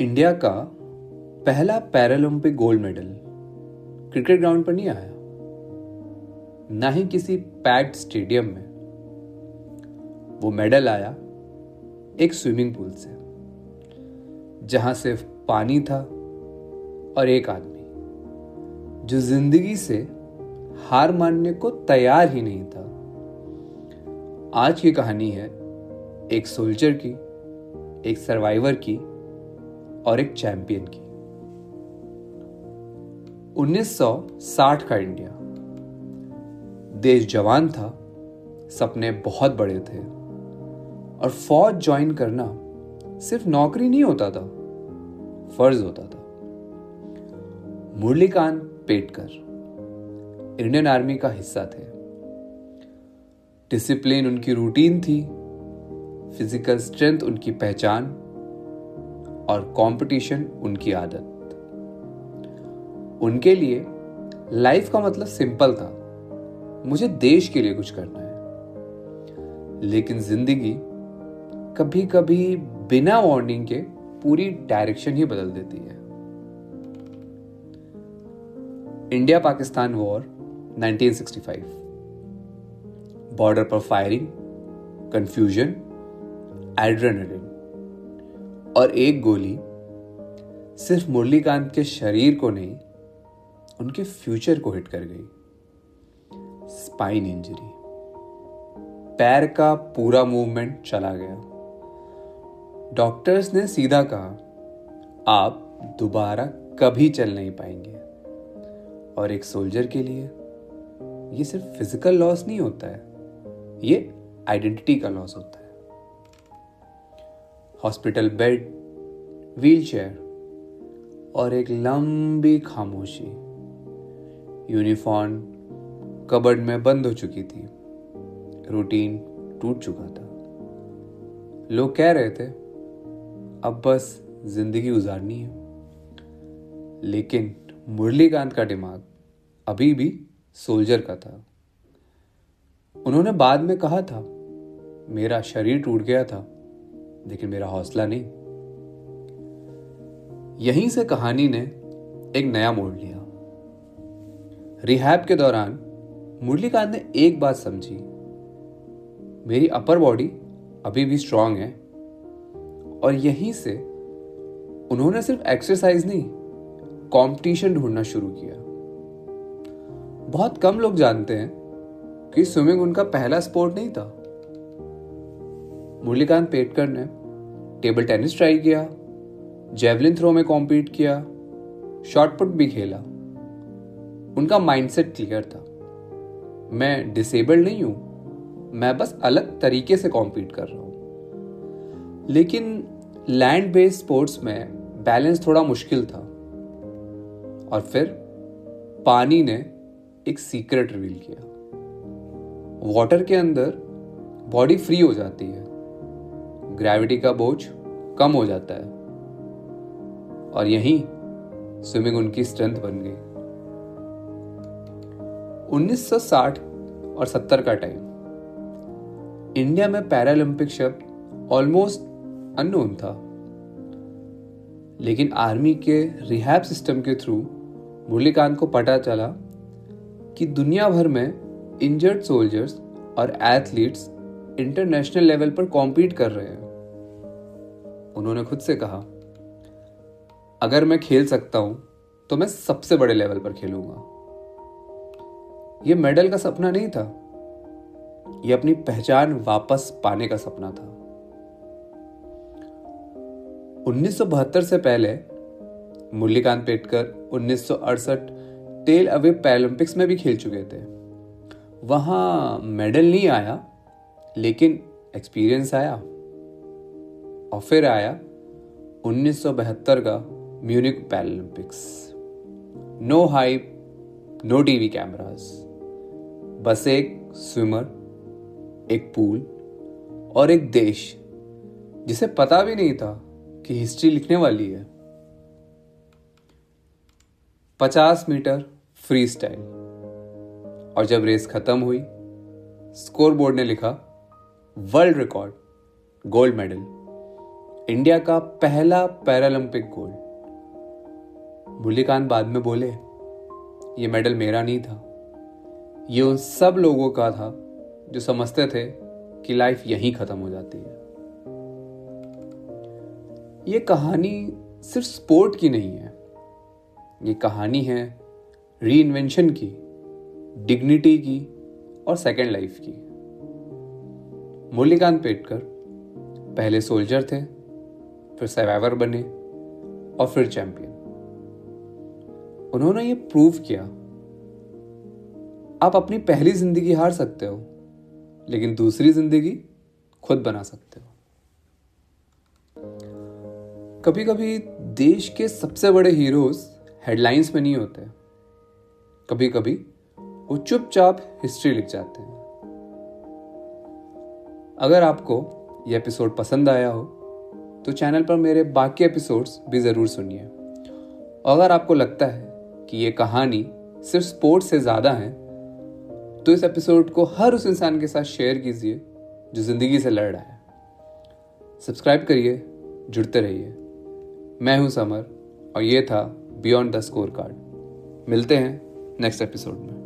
India का पहला Paralympic gold medal cricket ground पर नहीं आया, ना ही किसी पैक्ड स्टेडियम में। वो मेडल आया एक स्विमिंग पूल से, जहां सिर्फ पानी था और एक आदमी जो जिंदगी से हार मानने को तैयार ही नहीं था। आज की कहानी है एक सोल्जर की, एक सर्वाइवर की और एक चैंपियन की। 1960 का इंडिया, देश जवान था, सपने बहुत बड़े थे और फौज ज्वाइन करना सिर्फ नौकरी नहीं होता था, फर्ज होता था। मुरलीकांत पेटकर इंडियन आर्मी का हिस्सा थे। डिसिप्लिन उनकी रूटीन थी, फिजिकल स्ट्रेंथ उनकी पहचान और कंपटीशन उनकी आदत। उनके लिए लाइफ का मतलब सिंपल था, मुझे देश के लिए कुछ करना है। लेकिन जिंदगी कभी कभी बिना वार्निंग के पूरी डायरेक्शन ही बदल देती है। India Pakistan war 1965। बॉर्डर पर फायरिंग, कंफ्यूजन, एड्रेनलिन और एक गोली सिर्फ मुरलीकांत के शरीर को नहीं, उनके फ्यूचर को हिट कर गई। स्पाइन इंजरी, पैर का पूरा मूवमेंट चला गया। डॉक्टर्स ने सीधा कहा, आप दोबारा कभी चल नहीं पाएंगे। और एक सोल्जर के लिए ये सिर्फ फिजिकल लॉस नहीं होता है, ये आइडेंटिटी का लॉस होता है। हॉस्पिटल बेड, व्हीलचेयर और एक लंबी खामोशी। यूनिफॉर्म कबर्ड में बंद हो चुकी थी, रूटीन टूट चुका था। लोग कह रहे थे अब बस जिंदगी गुजारनी है। लेकिन मुरलीकांत का दिमाग अभी भी सोल्जर का था। उन्होंने बाद में कहा था, मेरा शरीर टूट गया था लेकिन मेरा हौसला नहीं। यहीं से कहानी ने एक नया मोड़ लिया। रिहैब के दौरान मुरलीकांत ने एक बात समझी, मेरी अपर बॉडी अभी भी स्ट्रांग है। और यहीं से उन्होंने सिर्फ एक्सरसाइज नहीं, कंपटीशन ढूंढना शुरू किया। बहुत कम लोग जानते हैं कि स्विमिंग उनका पहला स्पोर्ट नहीं था। मुरलीकांत पेटकर ने टेबल टेनिस ट्राई किया, जेवलिन थ्रो में कॉम्पीट किया, शॉट पुट भी खेला। उनका माइंडसेट क्लियर था, मैं डिसेबल्ड नहीं हूं, मैं बस अलग तरीके से कॉम्पीट कर रहा हूं। लेकिन लैंड बेस्ड स्पोर्ट्स में बैलेंस थोड़ा मुश्किल था। और फिर पानी ने एक सीक्रेट रिवील किया। वाटर के अंदर बॉडी फ्री हो जाती है, ग्रेविटी का बोझ कम हो जाता है और यहीं स्विमिंग उनकी स्ट्रेंथ बन गई। 1960 और 70 का टाइम, इंडिया में पैरालंपिक शब्द ऑलमोस्ट अननोन था। लेकिन आर्मी के रिहैब सिस्टम के थ्रू मुरलीकांत को पता चला कि दुनिया भर में इंजर्ड सोल्जर्स और एथलीट्स इंटरनेशनल लेवल पर कॉम्पीट कर रहे हैं। उन्होंने खुद से कहा, अगर मैं खेल सकता हूं तो मैं सबसे बड़े लेवल पर खेलूंगा। यह मेडल का सपना नहीं था, यह अपनी पहचान वापस पाने का सपना था। 1972 से पहले Murlikant Petkar 1968 Tel Aviv Paralympics में भी खेल चुके थे। वहां मेडल नहीं आया, लेकिन एक्सपीरियंस आया। और फिर आया 1972 का Munich Paralympics. No hype, no TV cameras, बस एक स्विमर, एक पूल और एक देश जिसे पता भी नहीं था कि हिस्ट्री लिखने वाली है। 50 मीटर फ्री स्टाइल, और जब रेस खत्म हुई, स्कोर बोर्ड ने लिखा world record, gold medal India का पहला पैरालंपिक गोल्ड। मुरलीकांत बाद में बोले, ये मेडल मेरा नहीं था, ये उन सब लोगों का था जो समझते थे कि लाइफ यहीं खत्म हो जाती है। ये कहानी सिर्फ स्पोर्ट की नहीं है, ये कहानी है रीइन्वेंशन की, डिग्निटी की और सेकेंड लाइफ की। मुरलीकांत पेटकर पहले सोल्जर थे, फिर सर्वाइवर बने और फिर चैंपियन। उन्होंने ये प्रूव किया, आप अपनी पहली जिंदगी हार सकते हो, लेकिन दूसरी जिंदगी खुद बना सकते हो। कभी कभी देश के सबसे बड़े हीरोज हेडलाइंस में नहीं होते, कभी कभी वो चुपचाप हिस्ट्री लिख जाते हैं। अगर आपको यह एपिसोड पसंद आया हो तो चैनल पर मेरे बाकी एपिसोड्स भी ज़रूर सुनिए। अगर आपको लगता है कि ये कहानी सिर्फ स्पोर्ट्स से ज़्यादा है तो इस एपिसोड को हर उस इंसान के साथ शेयर कीजिए जो ज़िंदगी से लड़ रहा है। सब्सक्राइब करिए, जुड़ते रहिए। मैं हूं समर और ये था बियॉन्ड द स्कोर कार्ड। मिलते हैं नेक्स्ट एपिसोड में।